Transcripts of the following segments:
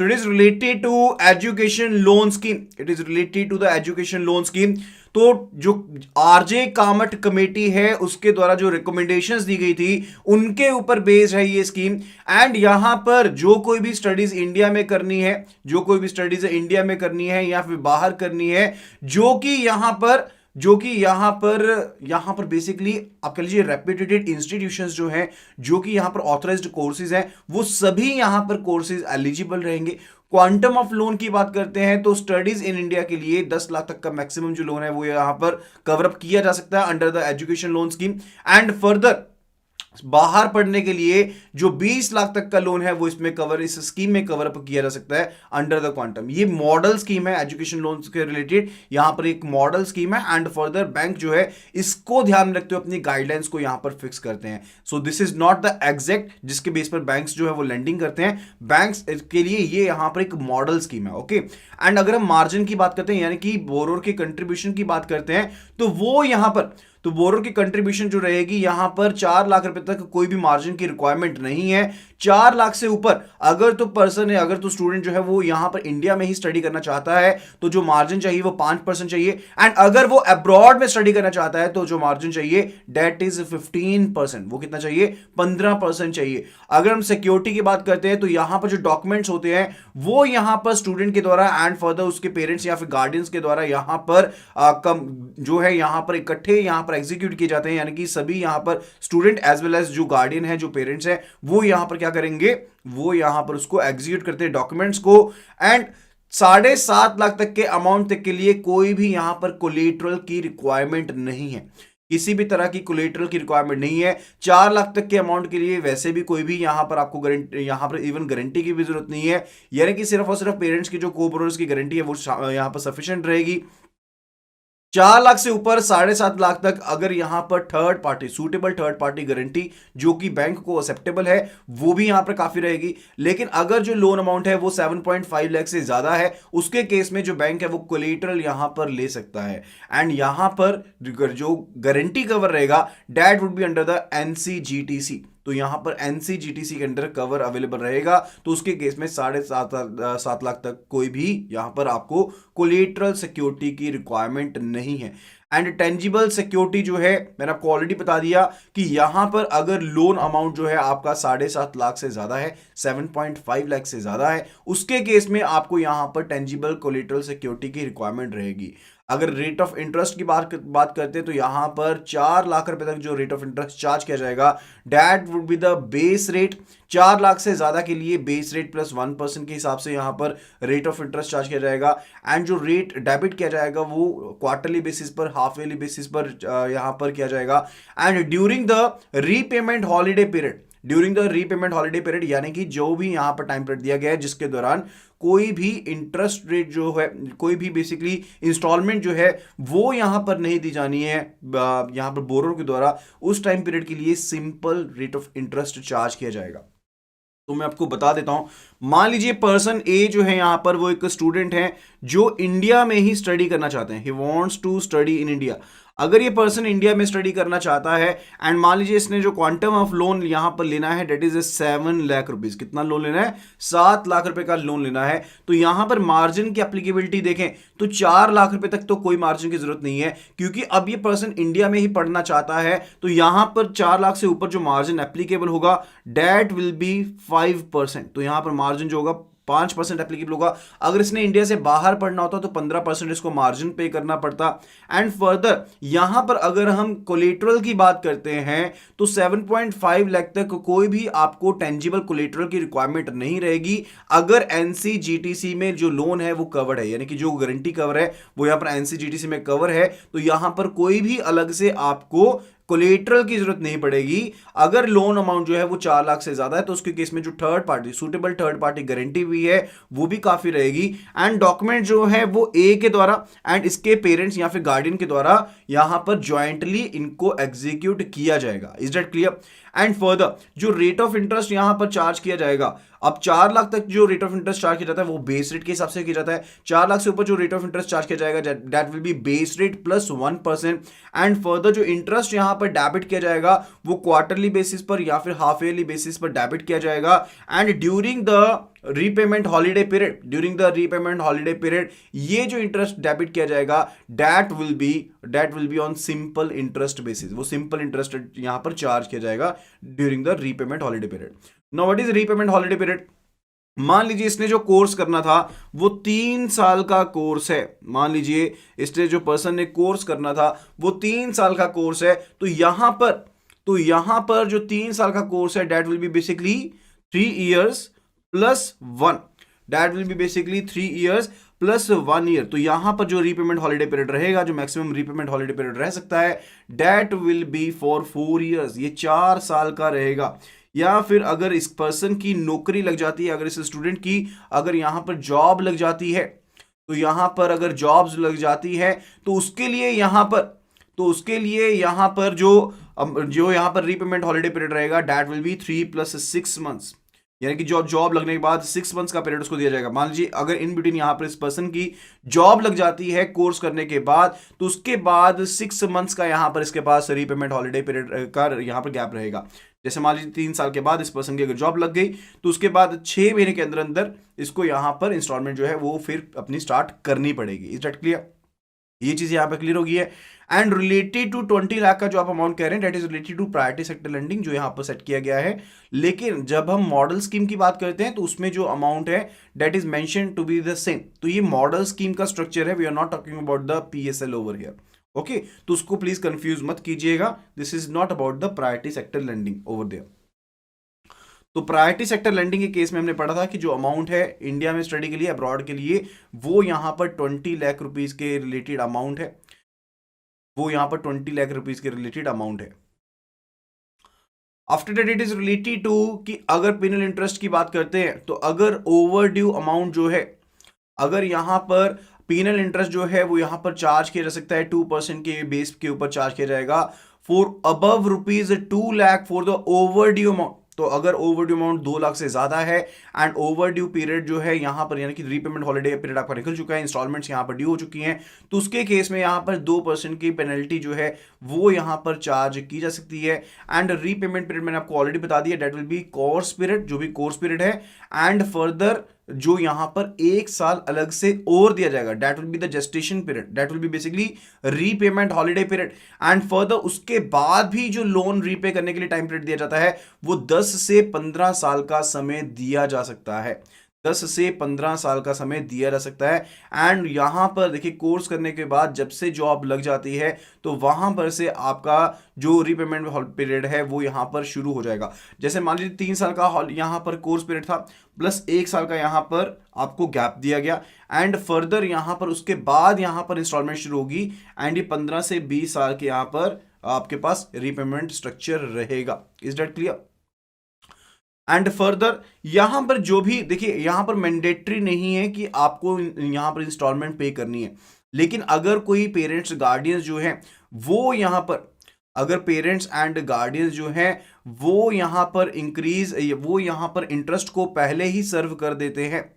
It is related to education loan scheme. It is related to the education loan scheme. तो जो RJ कामट committee है उसके द्वारा जो रिकमेंडेशंस दी गई थी उनके ऊपर बेस्ड है ये स्कीम। एंड यहां पर जो कोई भी स्टडीज इंडिया में करनी है, जो कोई भी स्टडीज इंडिया में करनी है या फिर बाहर करनी है, जो कि यहां पर बेसिकली आप कह लीजिए रेप्यूटेड इंस्टीट्यूशंस जो हैं, जो कि यहां पर ऑथराइज्ड कोर्सेज हैं, वो सभी यहां पर कोर्सेज एलिजिबल रहेंगे। क्वांटम ऑफ लोन की बात करते हैं तो स्टडीज इन इंडिया के लिए 10 लाख तक का मैक्सिमम जो लोन है वो यहां पर कवर अप किया जा सकता है under the education loan scheme. And further बाहर पढ़ने के लिए जो 20 लाख तक का लोन है वो इस स्कीम में कवर अप किया जा सकता है अंडर द क्वांटम। ये मॉडल स्कीम है एजुकेशन लोन के रिलेटेड, यहां पर एक मॉडल स्कीम है। एंड फर्दर बैंक जो है इसको ध्यान में रखते हुए अपनी गाइडलाइंस को यहां पर फिक्स करते हैं। So this is not the exact जिसके बेस पर बैंक्स जो है वो लेंडिंग करते हैं, बैंक्स के लिए ये यहां पर एक मॉडल स्कीम है। ओके, एंड अगर हम मार्जिन की बात करते हैं यानी कि बोरोर के कंट्रीब्यूशन की बात करते हैं तो वो यहां पर तो बोरोर की कंट्रीब्यूशन जो रहेगी यहां पर 4 लाख रुपए तक कोई भी मार्जिन की रिक्वायरमेंट नहीं है। 4 लाख से ऊपर अगर तो पर्सन है, अगर तो स्टूडेंट जो है वो यहां पर इंडिया में ही स्टडी करना चाहता है तो जो मार्जिन चाहिए वो 5% चाहिए। एंड अगर वो अब्रॉड में स्टडी करना चाहता है तो जो मार्जिन चाहिए डेट इज 15%। वो कितना चाहिए? 15% चाहिए। अगर हम सिक्योरिटी की बात करते हैं तो यहां पर जो डॉक्यूमेंट्स होते हैं वो यहां पर स्टूडेंट के द्वारा एंड फर्दर उसके पेरेंट्स या फिर गार्डियंस के द्वारा यहां पर जो है यहां पर इकट्ठे यहां पर एग्जीक्यूट किए जाते हैं। यानी कि सभी यहां पर स्टूडेंट एज वेल एज जो गार्डियन है, जो पेरेंट्स हैं, वो यहां पर क्या करेंगे? वो यहां पर उसको एग्जीक्यूट करते हैं डॉक्यूमेंट्स को। एंड 7.5 लाख तक के अमाउंट तक के लिए कोई भी यहां पर कोलेटरल की रिक्वायरमेंट नहीं है, किसी भी तरह की कोलेटरल की रिक्वायरमेंट नहीं है। 4 लाख तक के अमाउंट के लिए वैसे भी कोई भी यहां पर आपको गारंटी, यहां पर इवन गारंटी की भी जरूरत नहीं है। यानी कि सिर्फ और सिर्फ पेरेंट्स की जो को-बोरोर्स की गारंटी है वो यहां पर सफिशिएंट रहेगी। 4 लाख से ऊपर 7.5 लाख तक अगर यहां पर third party, suitable third party guarantee जो कि बैंक को एक्सेप्टेबल है, वो भी यहां पर काफी रहेगी। लेकिन अगर जो लोन अमाउंट है वो 7.5 लाख से ज्यादा है, उसके केस में जो बैंक है वो कोलेटरल यहां पर ले सकता है। एंड यहां पर जो गारंटी कवर रहेगा that would be under the NCGTC. तो यहां पर एनसीजीटीसी के अंडर कवर अवेलेबल रहेगा। तो उसके केस में 7.5 लाख तक कोई भी यहां पर आपको कोलेटरल सिक्योरिटी की रिक्वायरमेंट नहीं है। एंड टेंजिबल सिक्योरिटी जो है मैंने आपको ऑलरेडी बता दिया कि यहां पर अगर लोन अमाउंट जो है आपका 7.5 लाख से ज्यादा है, 7.5 लाख से ज्यादा है, उसके केस में आपको यहां पर टेंजिबल कोलेटरल सिक्योरिटी की रिक्वायरमेंट रहेगी। अगर रेट ऑफ इंटरेस्ट की बात करते हैं तो यहां पर 4 लाख रुपए तक जो रेट ऑफ इंटरेस्ट चार्ज किया जाएगा that would be the base rate. 4 lakh से ज्यादा के लिए बेस रेट प्लस 1% के हिसाब से यहां पर रेट ऑफ इंटरेस्ट चार्ज किया जाएगा। एंड जो रेट डेबिट किया जाएगा वो क्वार्टरली बेसिस पर, हाफ ईयरली बेसिस पर यहां पर किया जाएगा। And during the repayment holiday period, यानी कि जो भी यहां पर टाइम पीरियड दिया गया है जिसके दौरान कोई भी इंटरेस्ट रेट जो है, कोई भी बेसिकली इंस्टॉलमेंट जो है वो यहां पर नहीं दी जानी है यहां पर बोरोर के द्वारा, उस टाइम पीरियड के लिए simple rate of interest charge किया जाएगा। तो मैं आपको बता देता हूं, मान लीजिए पर्सन ए जो है यहां पर वो एक स्टूडेंट है जो इंडिया में ही स्टडी करना चाहते हैं, he wants to study in India. अगर ये पर्सन इंडिया में स्टडी करना चाहता है एंड मान लीजिए इसने जो क्वांटम ऑफ लोन यहां पर लेना है डेट इज 7 लाख रुपीज। कितना लोन लेना है? 7 लाख रुपए का लोन लेना है। तो यहां पर मार्जिन की एप्लीकेबिलिटी देखें तो 4 लाख रुपए तक तो कोई मार्जिन की जरूरत नहीं है, क्योंकि अब ये पर्सन इंडिया में ही पढ़ना चाहता है। तो यहां पर 4 लाख से ऊपर जो मार्जिन एप्लीकेबल होगा डेट विल बी 5%। तो यहां पर मार्जिन जो होगा 5% एप्लीकेबल होगा। अगर इसने इंडिया से बाहर पढ़ना होता तो 15% इसको मार्जिन पे करना पड़ता। एंड फर्दर यहां पर अगर हम कोलेटरल की बात करते हैं तो 7.5 लाख तक कोई भी आपको टेंजिबल कोलेटरल की रिक्वायरमेंट नहीं रहेगी अगर एनसीजीटीसी में जो लोन है वो कवर्ड है, यानी कि जो गारंटी कवर है वो यहां पर एनसीजीटीसी में कवर है। तो यहां पर कोई भी अलग से आपको कोलेटरल की जरूरत नहीं पड़ेगी। अगर लोन अमाउंट जो है वो 4 लाख से ज्यादा है तो उसके केस में जो third party, suitable third party guarantee भी है वो भी काफी रहेगी। एंड डॉक्यूमेंट जो है वो ए के द्वारा एंड इसके पेरेंट्स या फिर गार्डियन के द्वारा यहां पर ज्वाइंटली इनको एग्जीक्यूट किया जाएगा। Is that clear? And further जो रेट ऑफ इंटरेस्ट यहां पर चार्ज किया जाएगा, अब 4 लाख तक जो रेट ऑफ इंटरेस्ट चार्ज किया जाता है वो बेस रेट के हिसाब से किया जाता है। 4 लाख से ऊपर जो रेट ऑफ इंटरेस्ट चार्ज किया जाएगा that will be base rate plus 1%। And further जो इंटरेस्ट यहां पर डेबिट किया जाएगा वो क्वार्टरली बेसिस पर या फिर हाफ ईयरली बेसिस पर डेबिट किया जाएगा। And during the repayment holiday period, during the repayment holiday period ये जो इंटरेस्ट डेबिट किया जाएगा that will be on simple interest basis, वो सिंपल इंटरेस्ट यहां पर चार्ज किया जाएगा during the repayment holiday period. Now what is repayment holiday period? मान लीजिए इसने जो कोर्स करना था वो 3 साल का कोर्स है, मान लीजिए इसने जो पर्सन ने कोर्स करना था वो 3 साल का कोर्स है, तो यहां पर जो 3 साल का कोर्स है that will be basically 3 years plus 1, that will be basically 3 years plus 1 year। तो यहां पर जो रीपेमेंट हॉलीडे पीरियड रहेगा, जो मैक्सिमम रीपेमेंट हॉलीडे पीरियड रह सकता है that will be for 4 years, ये 4 साल का रहेगा। या फिर अगर इस पर्सन की नौकरी लग जाती है, अगर इस स्टूडेंट की अगर यहां पर जॉब लग जाती है, तो यहां पर अगर जॉब्स लग जाती है तो उसके लिए यहां पर जो यहां पर रीपेमेंट हॉलीडे पीरियड रहेगा डेट विल बी 3 + 6 months, यानी कि जॉब लगने के बाद 6 months का पीरियड उसको दिया जाएगा। मान लीजिए अगर इन बिटवीन यहां पर इस पर्सन की जॉब लग जाती है कोर्स करने के बाद, तो उसके बाद 6 months का यहां पर इसके पास रीपेमेंट हॉलीडे पीरियड का यहां पर गैप रहेगा। जैसे मान लीजिए 3 साल के बाद इस पर्सन की अगर जॉब लग गई तो उसके बाद 6 महीने के अंदर अंदर इसको यहां पर इंस्टॉलमेंट जो है वो फिर अपनी स्टार्ट करनी पड़ेगी। Is that clear? ये चीज यहां पर क्लियर होगी है। एंड रिलेटेड टू 20 लाख का जो आप अमाउंट कह रहे हैं that is related to priority sector lending, जो यहां पर सेट किया गया है। लेकिन जब हम मॉडल स्कीम की बात करते हैं तो उसमें जो अमाउंट है that is mention to be the same. तो ये मॉडल स्कीम का स्ट्रक्चर है, we are not talking about the PSL over here. Okay, तो उसको प्लीज कंफ्यूज मत कीजिएगा, this is not about the priority sector lending over there. तो priority sector lending के केस में हमने पढ़ा था कि जो अमाउंट है इंडिया में स्टडी के लिए, अब्रॉड के लिए, वो यहां पर 20 लाख रुपीस के रिलेटेड अमाउंट है, वो यहां पर 20 लाख रुपीस के रिलेटेड अमाउंट है। After that it is related to कि अगर पेनल इंटरेस्ट की बात करते हैं तो अगर ओवर ड्यू अमाउंट जो है, अगर यहां पर पेनल इंटरेस्ट जो है वो यहां पर चार्ज किया जा सकता है 2% के बेस के ऊपर चार्ज किया जाएगा for above ₹2 lakh for the over due amount. तो अगर ओवर ड्यू अमाउंट 2 लाख से ज्यादा है एंड ओवर ड्यू पीरियड जो है यहां पर यानी कि रीपेमेंट हॉलीडे पीरियड आपका निकल चुका है, इंस्टॉलमेंट्स यहां पर ड्यू हो चुकी हैं, तो उसके केस में यहां पर 2% की पेनल्टी जो है वो यहां पर चार्ज की जा सकती है। एंड रीपेमेंट पीरियड मैंने आपको ऑलरेडी बता दिया that will be course period, जो भी कोर्स पीरियड है। एंड फर्दर जो यहां पर 1 साल अलग से और दिया जाएगा that will be the gestation period, that will be basically repayment holiday period. And further उसके बाद भी जो लोन रीपे करने के लिए टाइम पीरियड दिया जाता है वो 10 से 15 साल का समय दिया जा सकता है, 10 से 15 साल का समय दिया जा सकता है। एंड यहां पर देखिए कोर्स करने के बाद जब से जॉब लग जाती है तो वहां पर से आपका जो रीपेमेंट पीरियड है वो यहां पर शुरू हो जाएगा। जैसे मान लीजिए 3 साल का यहां पर कोर्स पीरियड था प्लस 1 साल का यहां पर आपको गैप दिया गया एंड फर्दर यहां पर उसके बाद यहां पर इंस्टॉलमेंट शुरू होगी एंड ये 15 से 20 साल के यहां पर आपके पास रीपेमेंट स्ट्रक्चर रहेगा। Is that clear? And further यहां पर जो भी देखिए यहां पर मैंडेटरी नहीं है कि आपको यहां पर इंस्टॉलमेंट पे करनी है, लेकिन अगर कोई पेरेंट्स गार्डियंस जो हैं वो यहां पर, अगर पेरेंट्स एंड गार्डियंस जो हैं वो यहां पर वो यहां पर इंटरेस्ट को पहले ही सर्व कर देते हैं,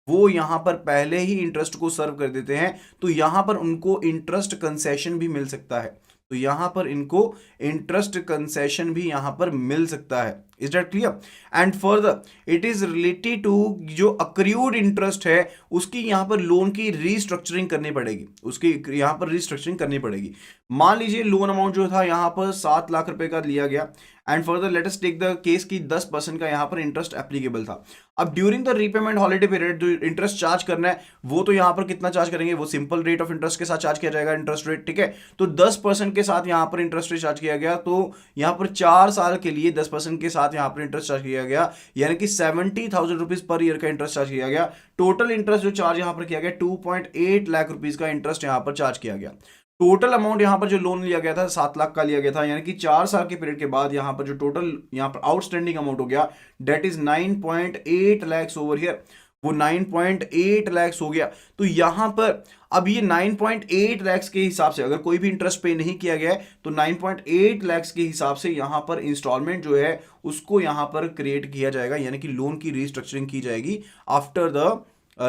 वो यहां पर पहले ही इंटरेस्ट को सर्व कर देते हैं, तो यहां पर उनको इंटरेस्ट कंसेशन भी मिल सकता है, तो यहां पर इनको इंटरेस्ट कंसेशन भी यहां पर मिल सकता है। Is that clear? And further it is related to जो अक्रूड इंटरेस्ट है उसकी यहां पर लोन की रीस्ट्रक्चरिंग करनी पड़ेगी, उसकी यहां पर रीस्ट्रक्चरिंग करनी पड़ेगी। मान लीजिए लोन अमाउंट जो था यहां पर 7 लाख रुपए का लिया गया and further let us take the case की 10% का यहां पर इंटरेस्ट एप्लीकेबल था। अब during the repayment holiday period जो इंटरेस्ट चार्ज करना है वो तो यहां पर कितना चार्ज करेंगे, वो सिंपल रेट ऑफ इंटरेस्ट के साथ चार्ज किया जाएगा, इंटरेस्ट रेट, ठीक है। तो 10% के साथ यहां पर इंटरेस्ट रेट चार्ज किया गया, तो यहां पर 4 साल के लिए 10% के साथ यहां पर इंटरेस्ट चार्ज किया गया, यानी कि 70,000 रुपीज पर ईयर का इंटरेस्ट चार्ज किया गया। टोटल इंटरेस्ट जो चार्ज यहां पर किया गया 2.8 लाख रुपीज का इंटरेस्ट यहां पर चार्ज किया गया। टोटल अमाउंट यहां पर जो लोन लिया गया था 7 लाख का लिया गया था, यानी कि 4 साल के पीरियड के बाद यहां पर जो टोटल यहां पर आउटस्टैंडिंग अमाउंट हो गया that is 9.8 lakh over here, वो 9.8 लाख हो गया। तो यहां पर अब ये 9.8 लाख के हिसाब से अगर कोई भी इंटरेस्ट पे नहीं किया गया है तो 9.8 लाख के हिसाब से यहां पर इंस्टॉलमेंट जो है उसको यहां पर क्रिएट किया जाएगा, यानी कि लोन की रीस्ट्रक्चरिंग की जाएगी after the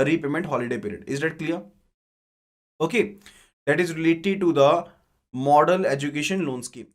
repayment holiday period. Is that clear? Okay, that is related to the model education loan scheme.